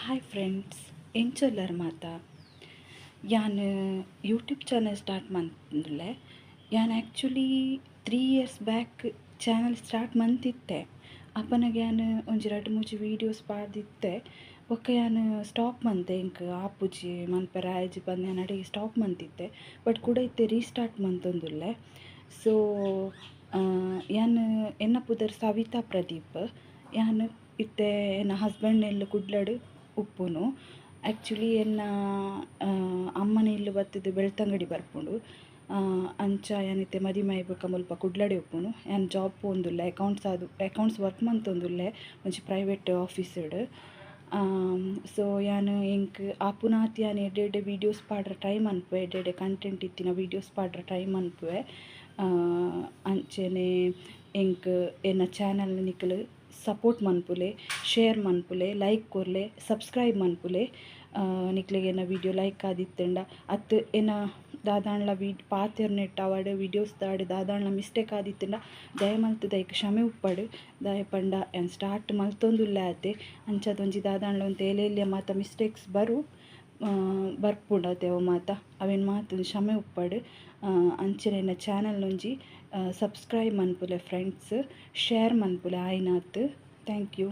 Hi friends, ಎಂಚೊಲ್ಲರ್ ಮಾತಾ ಯಾನ್ YouTube channel start ಮಂತುಲೆ ಯಾನ್ actually 3 years back channel start ಮಂತಿತ್ತೆ. ಅಪನಗ ಯಾನ್ ಒಂಜಿ ರಡ್ಡ್ ಮೂಜಿ ವೀಡಿಯೋಸ್ ಪಾಡ್ದಿತ್ತೆ. ಬೊಕ್ಕ ಯಾನ್ ಸ್ಟಾಪ್ ಮಂತೆ ಇಂಕ್ ಆಪುಜಿ ಮನ್ಪರೆ ಆಯ್ಜಿ ಪಂದ್ ಯಾನ್ ಅಡಿಗೆ ಸ್ಟಾಪ್ ಮಂತಿತ್ತೆ. ಬಟ್ ಕೂಡ ಇತ್ತೆ ರೀಸ್ಟಾರ್ಟ್ ಮಂತೊಂದುಲ್ಲೆ. ಸೊ ಯಾನ್ ಎನ್ನ ಪುದರ್ ಸವಿತಾ ಪ್ರದೀಪ್. ಯಾನ್ ಇತ್ತೆ ಎನ್ನ ಹಸ್ಬೆಂಡ್ ಎಲ್ಲ್ ಕುಡ್ಲಡ್ ಉಪ್ಪುನು. ಆ್ಯಕ್ಚುಲಿ ಎನ್ನ ಅಮ್ಮನ ಇಲ್ಲು ಬತ್ತುದು ಬೆಳ್ತಂಗಡಿ ಬರ್ಪುಂಡು. ಅಂಚ ಯಾನ್ ಇತ್ತೆ ಮದಿಮೆ ಆಯ್ಬೊಕ್ಕ ಮುಲ್ಪ ಕುಡ್ಲಡೆ ಉಪ್ಪುನು. ಯಾನ್ ಜಾಬ್ ಪೋವೊಂದುಲ್ಲೆ, ಅಕೌಂಟ್ಸ್ ವರ್ಕ್ ಮಂತೊಂದುಲ್ಲೆ ಒಂಜಿ ಪ್ರೈವೇಟ್ ಆಫೀಸ್ಡ್. ಸೊ ಯಾನ್ ಎಂಕ್ ಆಪುನಾತ್ ಯಾನ್ ಎಡ್ಡೆ ವೀಡಿಯೋಸ್ ಪಾಡ್ರೆ ಟ್ರೈ ಮನ್ಪುವೆ, ಎಡ್ಡೆ ಕಂಟೆಂಟ್ ಇತ್ತಿನ ವೀಡಿಯೋಸ್ ಪಾಡ್ರೆ ಟ್ರೈ ಮನ್ಪುವೆ. ಅಂಚನೆ ಎಂಕ್ ಎನ್ನ ಚಾನಲ್ ನಿಕುಲು ಸಪೋರ್ಟ್ ಮನ್ಪುಲೆ, ಶೇರ್ ಮನ್ಪುಲೆ, ಲೈಕ್ ಕೊರ್ಲೆ, ಸಬ್ಸ್ಕ್ರೈಬ್ ಮನ್ಪುಲೆ. ನಿಕ್ಲೆಗ್ ಎನ್ನ ವೀಡಿಯೋ ಲೈಕ್ ಆದಿತ್ತಂಡ ಅತ್ ಎನ್ನ ದಾದಾಂಡ್ಲ ಪಾತೆರ್ ನೆಟ್ ಅವಡ್ ವೀಡಿಯೋಸ್ ದಾಡ್ ದಾದಾಂಡ್ಲ ಮಿಸ್ಟೇಕ್ ಆದಿತ್ತಂಡ ದಯಮಲ್ತು ದೈಕ್ ಕ್ಷಮೆ ಉಪ್ಪಡ್. ದಾಯ ಪಂಡ ಯಾನ್ ಸ್ಟಾರ್ಟ್ ಮಲ್ತೊಂದುಲ್ಲೆ ಆತೆ. ಅಂಚಾದೊಂಜಿ ದಾದಾಂಡ್ಲ ಒಂತೆ ಎಲೆಲ್ಯ ಮಾತ ಮಿಸ್ಟೇಕ್ಸ್ ಬರ್ಪುಂಡು ಅವು ಮಾತ ಅವೆನ್ ಮಾತ ಕ್ಷಮೆ ಉಪ್ಪಡ್. ಅಂಚನೆ ಎನ್ನ ಚಾನಲ್ ಒಂಜಿ ಸಬ್ಸ್ಕ್ರೈಬ್ ಮನ್ಪುಲೆ ಫ್ರೆಂಡ್ಸ್, ಶೇರ್ ಮನ್ಪುಲೆ ಆಯ್ನಾತ್. Thank you.